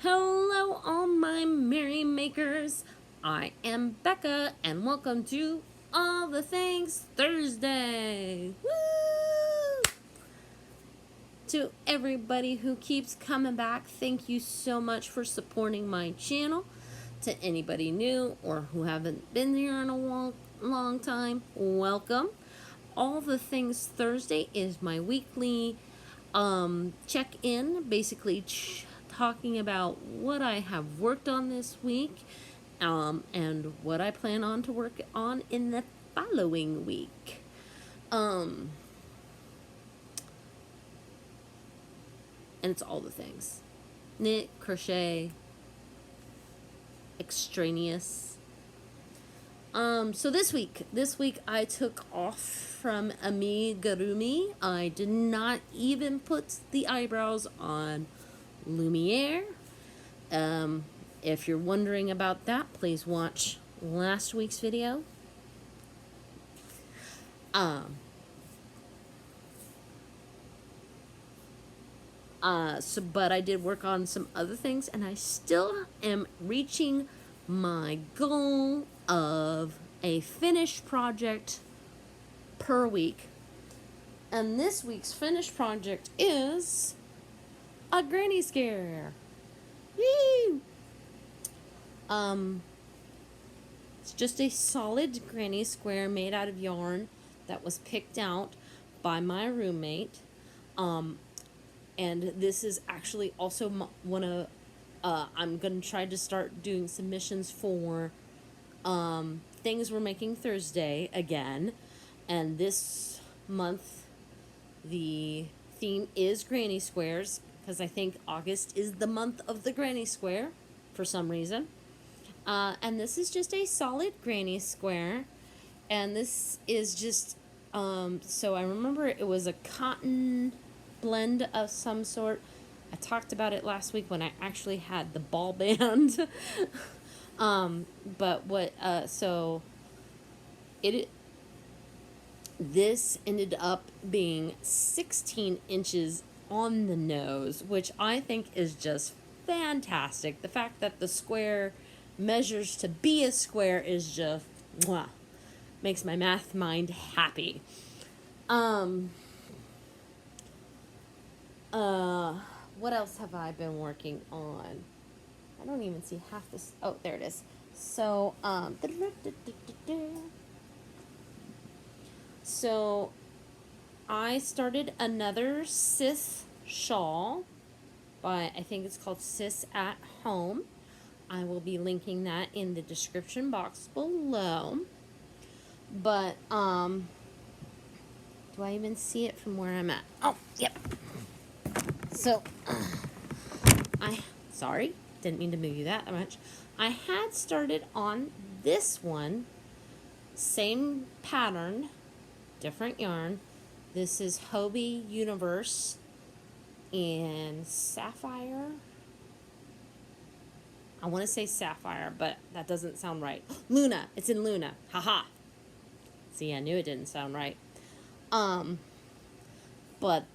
Hello, all my merrymakers. I am Becca, and welcome to All the Things Thursday. Woo! To everybody who keeps coming back, thank you so much for supporting my channel. To anybody new or who haven't been here in a long time, welcome. All the Things Thursday is my weekly check-in, basically talking about what I have worked on this week and what I plan on to work on in the following week. And it's all the things. Knit, crochet, extraneous. So this week I took off from amigurumi. I did not even put the eyebrows on Lumiere. If you're wondering about that, please watch last week's video. But I did work on some other things, and I still am reaching my goal of a finished project per week. And this week's finished project is a granny scare. Woo! It's just a solid granny square made out of yarn that was picked out by my roommate. And this is actually also one of I'm gonna try to start doing submissions for things we're making Thursday again. And this month the theme is granny squares, because I think August is the month of the granny square for some reason. And this is just a solid granny square. And this is just, so I remember it was a cotton blend of some sort. I talked about it last week when I actually had the ball band. But what, so this ended up being 16 inches on the nose, which I think is just fantastic. The fact that the square measures to be a square is just mwah, makes my math mind happy. What else have I been working on? I don't even see half this. Oh, there it is. So so I started another Sis shawl by, I think it's called Sis at Home. I will be linking that in the description box below. But, do I even see it from where I'm at? Oh, yep. So, sorry, didn't mean to move you that much. I had started on this one, same pattern, different yarn. This is Hobie Universe in Sapphire. I want to say Sapphire, but that doesn't sound right. Luna. It's in Luna. Haha. See, I knew it didn't sound right. But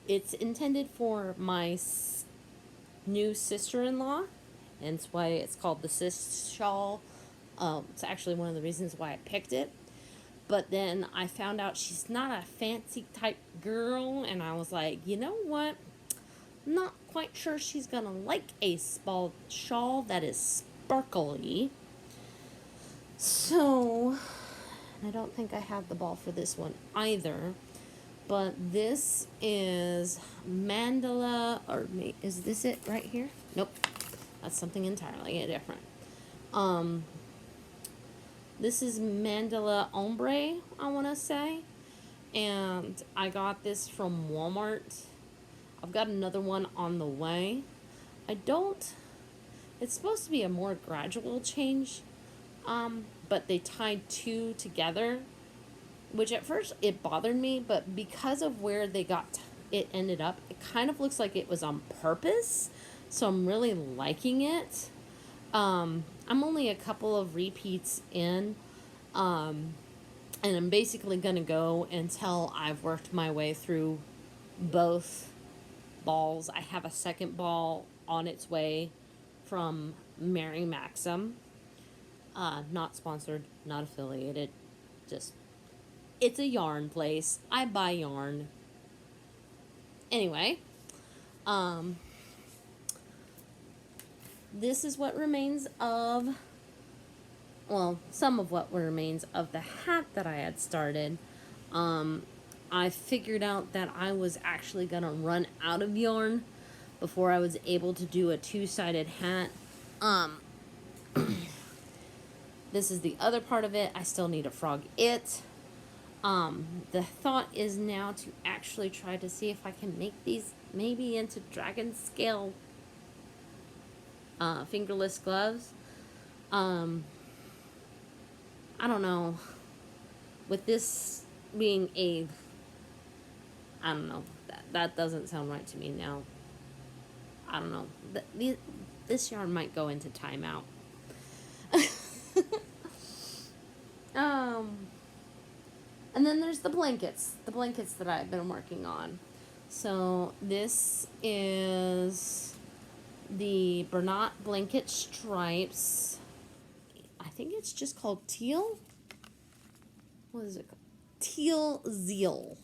it's intended for my new sister-in-law, and it's why it's called the Sis shawl. It's actually one of the reasons why I picked it. But then I found out she's not a fancy type girl, and I was like, you know what? I'm not quite sure she's gonna like a shawl that is sparkly. So, I don't think I have the ball for this one either. But this is Mandala, or is this it right here? Nope. That's something entirely different. This is Mandala Ombre, I want to say. And I got this from Walmart. I've got another one on the way. It's supposed to be a more gradual change. But they tied two together, which at first it bothered me, but because of where they got it ended up, it kind of looks like it was on purpose. So I'm really liking it. I'm only a couple of repeats in, and I'm basically going to go until I've worked my way through both balls. I have a second ball on its way from Mary Maxim. Not sponsored, not affiliated. Just, it's a yarn place. I buy yarn. Anyway, this is what remains of, well, some of what remains of the hat that I had started. I figured out that I was actually going to run out of yarn before I was able to do a two-sided hat. This is the other part of it. I still need to frog it. The thought is now to actually try to see if I can make these maybe into dragon scale fingerless gloves. I don't know. With this being I don't know. That doesn't sound right to me now. I don't know. This yarn might go into timeout. And then there's the blankets that I've been working on. So this is the Bernat blanket stripes. I think it's just called teal. What is it called? Teal Zeal.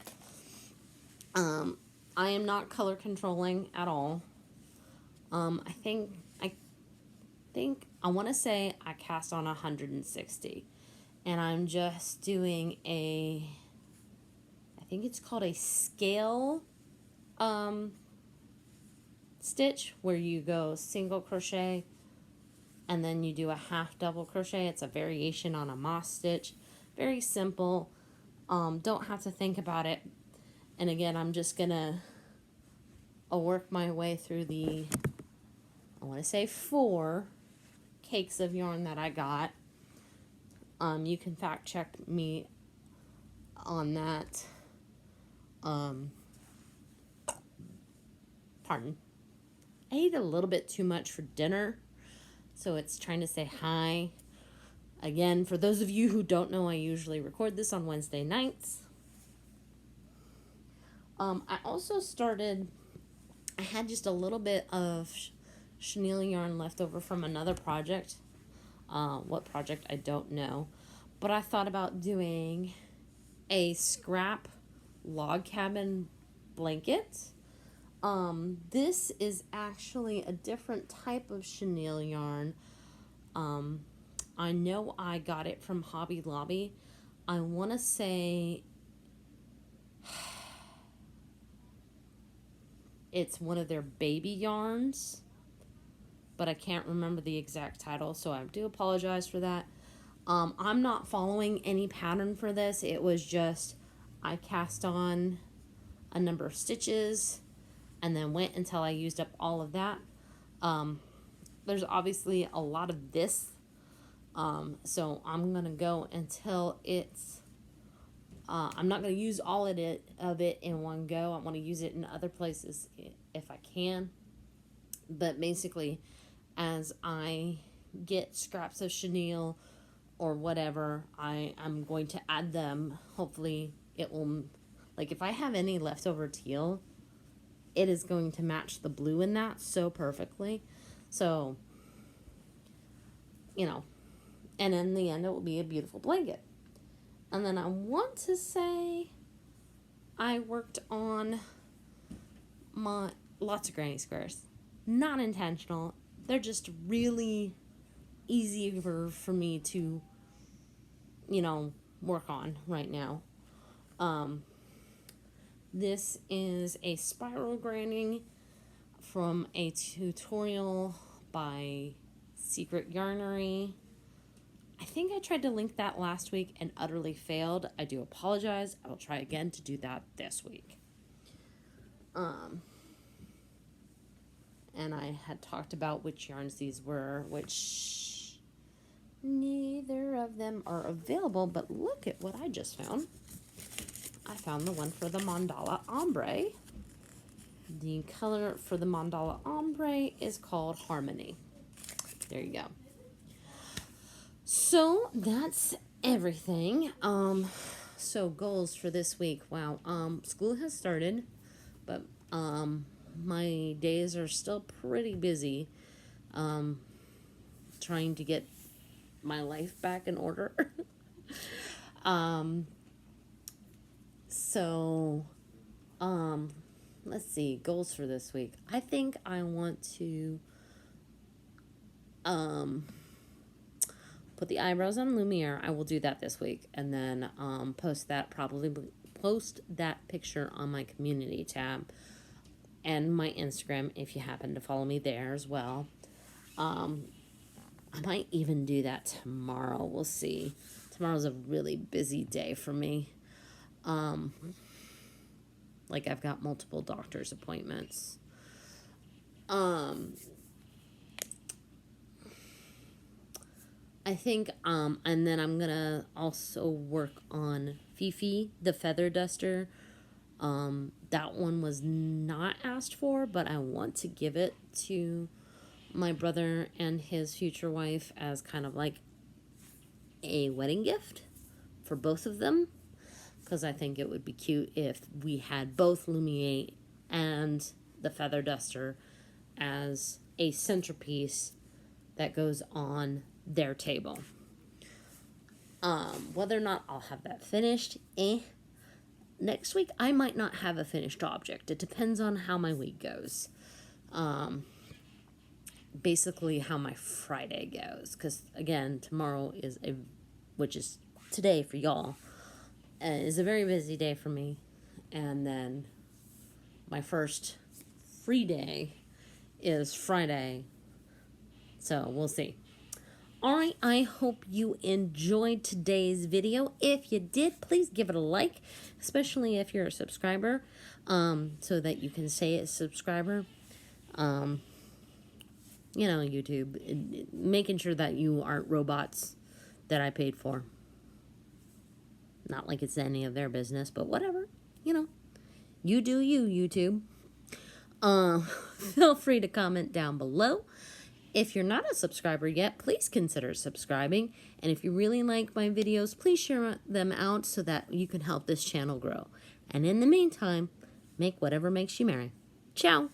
I am not color controlling at all. I want to say I cast on 160. And I'm just doing I think it's called a scale stitch, where you go single crochet and then you do a half double crochet. It's a variation on a moss stitch. Very simple. Don't have to think about it. And again, I'm just gonna work my way through I want to say 4 cakes of yarn that I got. You can fact check me on that. Pardon. I ate a little bit too much for dinner, so it's trying to say hi. Again, for those of you who don't know, I usually record this on Wednesday nights. I also I had just a little bit of chenille yarn left over from another project. What project, I don't know. But I thought about doing a scrap log cabin blanket. This is actually a different type of chenille yarn. I know I got it from Hobby Lobby. I want to say it's one of their baby yarns, but I can't remember the exact title, so I do apologize for that. I'm not following any pattern for this. It was just I cast on a number of stitches and then went until I used up all of that. There's obviously a lot of this, so I'm going to go until it's I'm not going to use all of it in one go. I want to use it in other places if I can. But basically, as I get scraps of chenille or whatever, I'm going to add them. Hopefully it will, like if I have any leftover teal, it is going to match the blue in that so perfectly. So, and in the end it will be a beautiful blanket. And then I want to say I worked on lots of granny squares. Not intentional. They're just really easy for me to, work on right now. This is a spiral granny from a tutorial by Secret Yarnery. I think I tried to link that last week and utterly failed. I do apologize. I will try again to do that this week. And I had talked about which yarns these were, which neither of them are available, but look at what I just found. I found the one for the Mandala Ombre. The color for the Mandala Ombre is called Harmony. There you go. So that's everything. So goals for this week. Wow. School has started, but my days are still pretty busy, trying to get my life back in order. um, so, let's see, goals for this week. I think I want to, put the eyebrows on Lumiere. I will do that this week, and then post that picture on my community tab and my Instagram if you happen to follow me there as well. I might even do that tomorrow. We'll see. Tomorrow's a really busy day for me. Like I've got multiple doctor's appointments. I think, and then I'm gonna also work on Fifi, the feather duster. That one was not asked for, but I want to give it to my brother and his future wife as kind of like a wedding gift for both of them. Because I think it would be cute if we had both Lumiere and the feather duster as a centerpiece that goes on their table. Whether or not I'll have that finished, next week I might not have a finished object. It depends on how my week goes. Basically how my Friday goes. Because again, tomorrow which is today for y'all, is a very busy day for me. And then my first free day is Friday. So we'll see. Alright, I hope you enjoyed today's video. If you did, please give it a like, especially if you're a subscriber, so that you can say it's subscriber. YouTube, making sure that you aren't robots that I paid for. Not like it's any of their business, but whatever, you do you, YouTube. Feel free to comment down below. If you're not a subscriber yet, please consider subscribing. And if you really like my videos, please share them out so that you can help this channel grow. And in the meantime, make whatever makes you merry. Ciao!